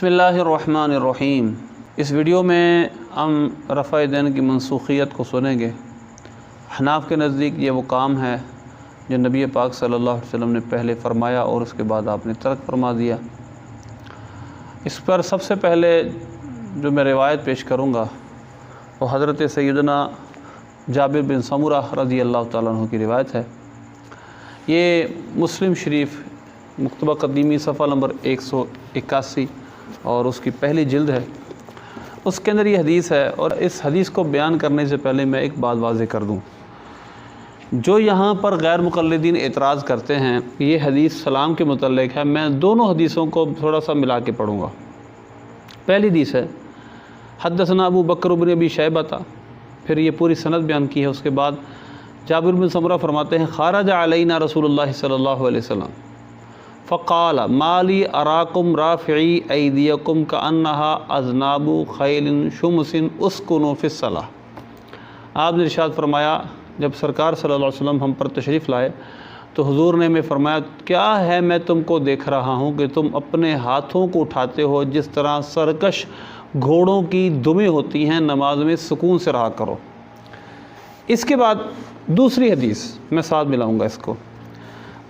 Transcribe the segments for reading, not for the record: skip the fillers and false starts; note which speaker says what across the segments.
Speaker 1: बिस्मिल्लाहिर्रहमानिर्रहीम। इस वीडियो में हम रफ़ा दैन की मनसूखियत को सुनेंगे। हनाफ के नज़दीक ये वो काम है जो नबी पाक सल्लल्लाहु अलैहि वसल्लम ने पहले फ़रमाया और उसके बाद आपने तर्क फरमा दिया। इस पर सबसे पहले जो मैं रिवायत पेश करूँगा वो हज़रत सैयदना जाबिर बिन समुरा रज़ी अल्लाह तआला अन्हु की रिवायत है। ये मुस्लिम शरीफ मुक्तबा क़दीमी सफ़ा नंबर 181 और उसकी पहली जिल्द है, उसके अंदर ये हदीस है। और इस हदीस को बयान करने से पहले मैं एक बात वाज़ेह कर दूँ, जो यहाँ पर गैर मुक़ल्लिदीन एतराज़ करते हैं ये हदीस सलाम के मुतल्लिक़ है। मैं दोनों हदीसों को थोड़ा सा मिला के पढ़ूँगा। पहली हदीस है हद्दसना अबू बकर बिन अबी शैबा, फिर ये पूरी सनद बयान की है। उसके बाद जाबिर बिन समुरा फरमाते हैं खरज अलैना रसूलुल्लाह सल्लल्लाहु अलैहि वसल्लम फ़क़ाल माली अराकुम राफ़िई ऐदियकुम कअन्नहा अज़नाबु खैलिन शुमसिन उस्कुनु फ़िस्सलाह। आपने इरशाद फरमाया, जब सरकार सल्लल्लाहु अलैहि वसल्लम हम पर तशरीफ़ लाए तो हुज़ूर ने हमें फरमाया, क्या है मैं तुमको देख रहा हूँ कि तुम अपने हाथों को उठाते हो जिस तरह सरकश घोड़ों की दुमें होती हैं, नमाज में सुकून से रहा करो। इसके बाद दूसरी हदीस मैं साथ मिलाऊँगा इसको।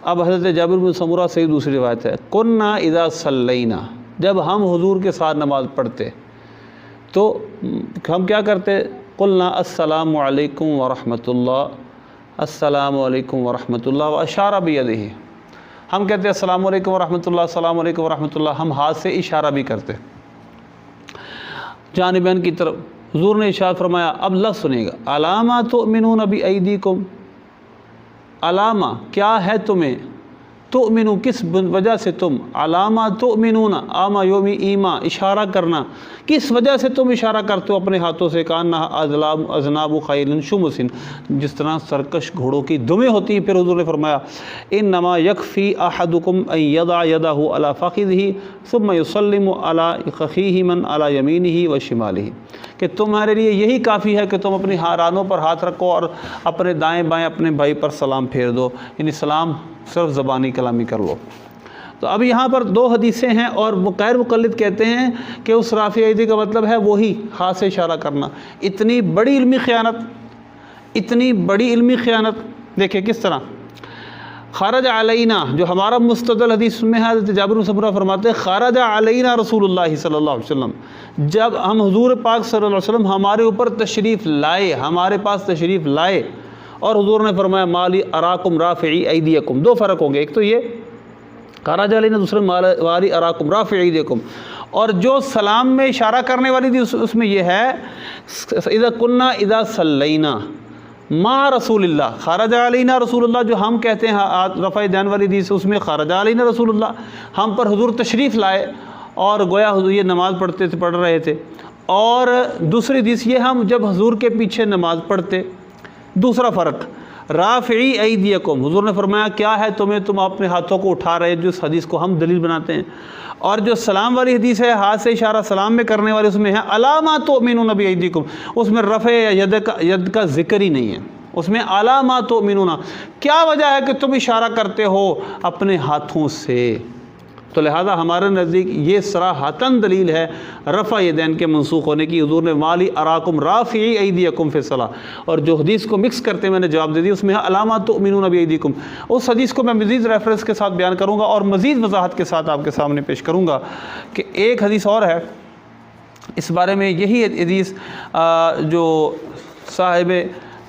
Speaker 1: अब हज़रत जाबिर बिन समुरा से दूसरी रिवायत है, कुन्ना इज़ा सल्लैना, जब हम हुज़ूर के साथ नमाज़ पढ़ते तो हम क्या करते, कुल्ना अस्सलामु अलैकुम व रहमतुल्लाह, अस्सलामु अलैकुम व रहमतुल्लाह व इशारा बियदिही। हम कहते हैं अस्सलामु अलैकुम व रहमतुल्लाह, अस्सलामु अलैकुम व रहमतुल्लाह, हम हाथ से इशारा भी करते जानिबैन की तरफ। हुज़ूर ने इरशाद फरमाया, अब लफ्ज़ सुनिएगा, अलामा तुमिनून बि ऐदीकुम, अलामा क्या है तुम्हें, तुमिनु किस वजह से तुम, अलामा तुमिनूना आमा योमी ईमा इशारा करना, किस वजह से तुम इशारा करते हो अपने हाथों से, कान्ना अज़नाबु खैलिन शुमसिन, जिस तरह सरकश घोड़ों की दुमें होती हैं। फिर हुज़ूर ने फरमाया, इन्नमा यकफ़ी अहदुकुम अन यदा यदाहु अला फ़ख़िज़िही सुम्मा युसल्लिमु अला अख़ीही मन अला यमीनिही व शिमालिही, कि तुम्हारे लिए यही काफ़ी है कि तुम अपनी रानों पर हाथ रखो और अपने दाएं बाएं अपने भाई पर सलाम फेर दो, यानी सलाम सिर्फ ज़बानी कलामी कर लो। तो अब यहाँ पर दो हदीसें हैं और गैर मुक़ल्लिद कहते हैं कि उस राफ़ी ऐदी का मतलब है वही हाथ से इशारा करना। इतनी बड़ी इल्मी ख़यानत, इतनी बड़ी इल्मी ख़यानत। देखिए किस तरह खरज अलैना, जो हमारा मुस्तदल हदीस में है, हज़रत जाबिर बिन समुरा फरमाते हैं खरज अलैना रसूलुल्लाह सल्लल्लाहु अलैहि वसल्लम, जब हम हुज़ूर पाक सल्लल्लाहु अलैहि वसल्लम हमारे ऊपर तशरीफ़ लाए, हमारे पास तशरीफ़ लाए, और हुज़ूर ने फरमाया माली अराकुम राफ़िई ऐदियकुम। दो फ़र्क होंगे, एक तो ये खरज अलैना, दूसरे माली अराकुम राफ़िई ऐदियकुम। और जो सलाम में इशारा करने वाली थी उसमें यह है इज़ा कुन्ना इज़ा सल्लैना मा रसूलिल्लाह, खरज अलैना रसूलुल्लाह, जो हम कहते हैं रफ़ा दैन वाली हदीस, उसमें खरज अलैना रसूलुल्लाह, हम पर हुज़ूर तशरीफ़ लाए और गोया हुज़ूर ये नमाज़ पढ़ रहे थे। और दूसरी हदीस ये, हम जब हुज़ूर के पीछे नमाज़ पढ़ते। दूसरा फ़र्क राफ़िई ऐदियकुम, हुज़ूर ने फरमाया क्या है तुम्हें, तुम अपने हाथों को उठा रहे, जो इस हदीस को हम दलील बनाते हैं। और जो सलाम वाली हदीस है, हाथ से इशारा सलाम में करने वाली, उसमें है अलामा तुमिनून बि ऐदीकुम, उसमें रफ़े यद का ज़िक्र ही नहीं है, उसमें अलामा तुमिनून, क्या वजह है कि तुम इशारा करते हो अपने हाथों से। तो लिहाजा हमारे नज़दीक ये सराहतन दलील है रफ़ा यदैन के मनसूख होने की। हुज़ूर ने माली अराकुम राफ़िई ऐदियकुम फ़िस्सलाह, और जो हदीस को मिक्स करते मैंने जवाब दे दिया, उसमें है अलामा तुमिनून बि ऐदीकुम। उस हदीस को मैं मज़ीद रेफरेंस के साथ बयान करूँगा और मज़ीद वजाहत के साथ आपके सामने पेश करूँगा कि एक हदीस और है इस बारे में। यही हदीस जो साहिब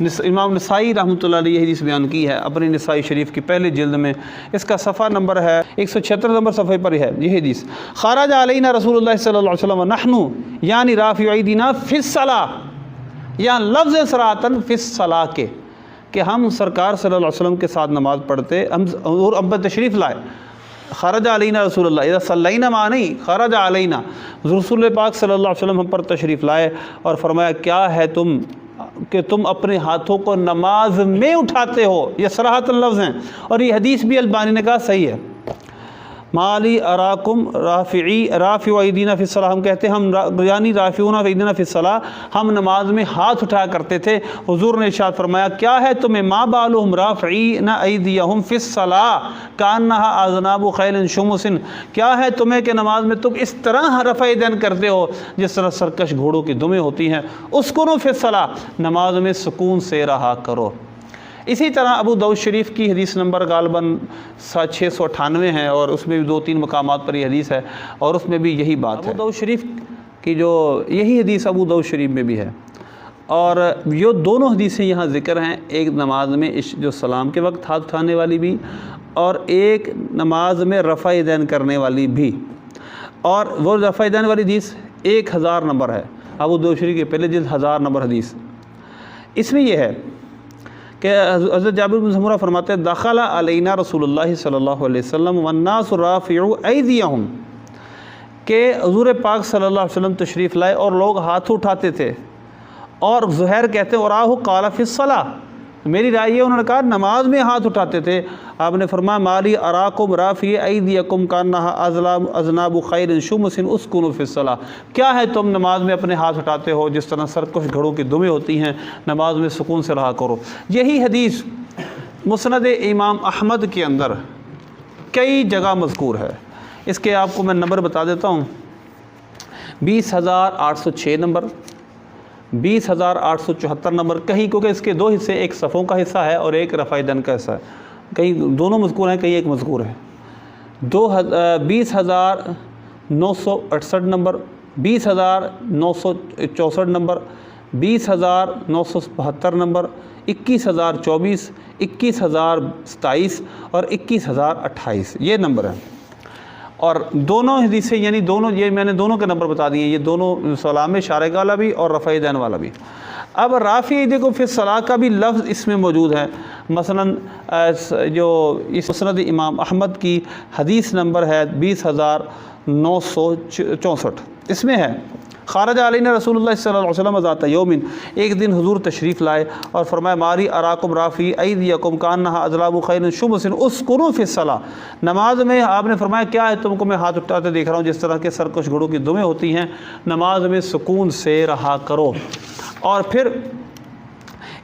Speaker 1: इमाम नसाई रहमतुल्लाह अलैहि ये हदीस बयान की है अपनी नसाई शरीफ की पहली जिल्द में। इसका सफ़ा नंबर है 176 नंबर सफ़े पर है ये हदीस। खरज अलैना रसूलुल्लाह सल्लल्लाहु अलैहि वसल्लम नहनु यानी राफ़िउ ऐदीना फ़िस्सलाह, या लफ्ज़ सराहतन फ़िस्सलाह के, कि हम सरकार सल्लल्लाहु अलैहि वसल्लम के साथ नमाज़ पढ़ते, हम और अब तशरीफ़ लाए। खरज अलैना रसूलुल्लाह इज़ा सल्लैना मा नहीं, खरज अलैना, रसूल पाक सल्लल्लाहु अलैहि वसल्लम हम पर तशरीफ़ लाए और फरमाया क्या है तुम कि तुम अपने हाथों को नमाज में उठाते हो। ये सराहतन लफ्ज़ हैं और ये हदीस भी अल्बानी ने कहा सही है। माली अराकुम राफ़ी वईदीना फ़िस्सला, हम कहते हैं हम यानी राफ़िऊना वईदीना फ़िस्सला, हम नमाज में हाथ उठाया करते थे। हुज़ूर ने इरशाद फरमाया क्या है तुम्हें, मा बालुहुम राफ़ईना अयदियहुम फ़िस्सला कान्नहा अज़नाबु खैलिन शुमुसिन, क्या है तुम्हें कि नमाज में तुम इस तरह रफ़ा दैन करते हो जिस तरह सरकश घोड़ों की दुमें होती हैं। उस्कुनु फ़िस्सला, नमाज में सुकून से रहा करो। इसी तरह अबू दाऊद शरीफ की हदीस नंबर गालबन 698 है और उसमें भी 2-3 मकामात पर ये हदीस है और उसमें भी यही बात है। अबू दाऊद शरीफ की जो यही हदीस अबू दाऊद शरीफ में भी है और ये दोनों हदीसें यहाँ ज़िक्र हैं, एक नमाज में जो सलाम के वक्त हाथ उठाने वाली भी और एक नमाज में रफ़ा दैन करने वाली भी। और वो रफ़ा दैन वाली हदीस 1000 नंबर है, अबू दाऊद शरीफ के पहले जिल्द 1000 नंबर हदीस। इसमें यह है कि हज़रत जाबिर बिन समुरा फरमाते हैं दखला अलैना रसूलुल्लाह सल्लल्लाहु अलैहि वसल्लम वन्नासु राफ़िऊ ऐदियहुम, के हुज़ूर पाक सल्लल्लाहु अलैहि वसल्लम तशरीफ़ लाए और लोग हाथ उठाते थे। और ज़ुहैर कहते हैं वराहु क़ाला फ़िस्सला, मेरी राय ये उन्होंने कहा नमाज में हाथ उठाते थे। आपने फरमाया माली अराकुम राफ़ी ऐदियकुम कान्नहा अज़नाबु खैरिन शुमुसिन उस्कुनु फ़िस्सला, क्या है तुम नमाज में अपने हाथ उठाते हो जिस तरह सरकश घड़ों की दुमें होती हैं, नमाज में सुकून से रहा करो। यही हदीस मुस्नद इमाम अहमद के अंदर कई जगह मज़कूर है। इसके आपको मैं नंबर बता देता हूँ, 20,806 नंबर, 20,874 नंबर कहीं, क्योंकि इसके दो हिस्से, एक सफ़ों का हिस्सा है और एक रफ़ा दन का हिस्सा है, कहीं दोनों मज़कूर हैं कहीं एक मज़कूर है। 20,968 नंबर, 20,964 नंबर, 20,972 नंबर, 21,024, 21,027 और 21,028 ये नंबर हैं। और दोनों हदीसें यानी दोनों, ये मैंने दोनों के नंबर बता दिए, ये दोनों सलाम में इशारे वाला भी और रफ़ा दैन वाला भी। अब राफ़ी देखो फिर सलाह का भी लफ्ज़ इसमें मौजूद है। मसलन जो इस मुस्नद इमाम अहमद की हदीस नंबर है 20,964, इसमें है ख़ारज अलैना रसूलुल्लाह सल्लल्लाहु अलैहि वसल्लम ज़ात यौमिन, एक दिन हुज़ूर तशरीफ़ लाए और फरमाया मारी अराकुम राफ़ी ऐदियकुम कान्नहा अज़लाबु खैरिन शुमुसिन उस्कुनु फ़िस्सला, नमाज में आपने फरमाया क्या है तुमको मैं हाथ उठाते देख रहा हूँ जिस तरह के सरकश घोड़ों की दुमें होती हैं, नमाज में सुकून से रहा करो। और फिर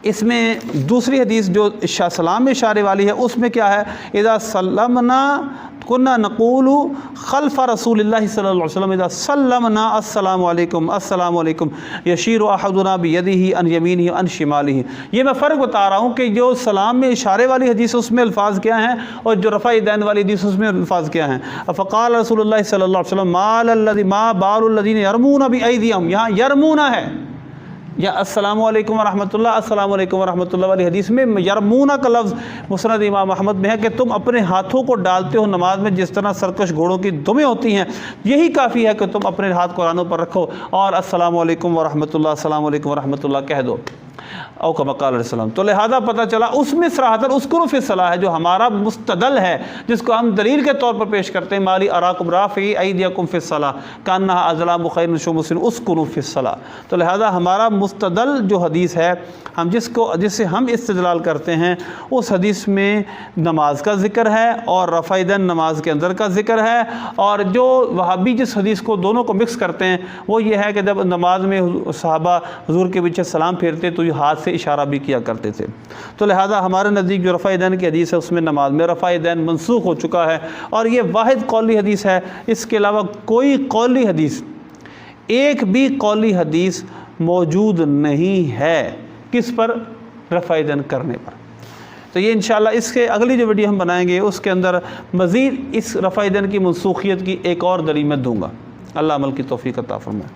Speaker 1: इसमें दूसरी हदीस जो सलाम में इशारे वाली है उसमें क्या है, इज़ा सल्लमना कुन्ना नक़ूलु खल्फ़ रसूलिल्लाहि सल्लल्लाहु अलैहि वसल्लम इज़ा सल्लमना अस्सलामु अलैकुम अस्सलामु अलैकुम यशीरु अहदुना बियदिही अन यमीनिही अन शिमालिही। ये मैं फ़र्क बता रहा हूँ कि जो सलाम में इशारे वाली हदीस उसमें अल्फाज क्या हैं और जो रफ़ा दैन वाली हदीस उसमें अल्फाज क्या हैं। फ़क़ाल रसूलुल्लाहि सल्लल्लाहु अलैहि वसल्लम मा बालुल्लज़ीना यरमूना बिअयदिहिम, यहाँ यरमूना है या अस्सलामु अलैकुम वरहमतुल्लाह, अस्सलामु अलैकुम वरहमतुल्लाह वाली हदीस में यरमूना का लफ्ज़ मुस्नद इमाम अहमद में है कि तुम अपने हाथों को डालते हो नमाज में जिस तरह सरकश घोड़ों की दुमें होती हैं, यही काफ़ी है कि तुम अपने हाथ कुरानों पर रखो और अस्सलामु अलैकुम वरहमतुल्लाह, अस्सलामु अलैकुम वरहमतुल्लाह कह दो औ कमा क़ाल अलैहिस्सलाम। तो लिहाजा पता चला उसमें सराहतन उस्कुनु फ़िस्सला है जो हमारा मुस्तदल है, जिसको हम दलील के तौर पर पेश करते हैं, माली अराकुम राफ़ी ऐदियकुम फ़िस्सला कान्नहा अज़लाबु खैरिन शुमुसिन उस्कुनु फ़िस्सला। तो लिहाजा हमारा मुस्तदल जो हदीस है, हम जिससे हम इस्तिदलाल करते हैं उस हदीस में नमाज का ज़िक्र है और रफ़ा दैन नमाज के अंदर का ज़िक्र है। और जो वहाबी जिस हदीस को दोनों को मिक्स करते हैं वो ये है कि जब नमाज में सहाबा हुज़ूर के पीछे सलाम फेरते तो हाथ से इशारा भी किया करते थे। तो लिहाजा हमारे नज़दीक जो रफ़ा दैन की हदीस है उसमें नमाज में रफ़ा दैन मनसूख हो चुका है और ये वाहिद कौली हदीस है। इसके अलावा कोई कौली हदीस, एक भी कौली हदीस मौजूद नहीं है किस पर, रफ़ा दैन करने पर। तो ये इंशाअल्लाह इसके अगली जो वीडियो हम बनाएंगे उसके अंदर मज़ीद इस रफ़ा दैन की मनसूखियत की एक और दलील मैं दूँगा। अल्लाह अमल की तौफ़ीक़ अता फ़रमाए।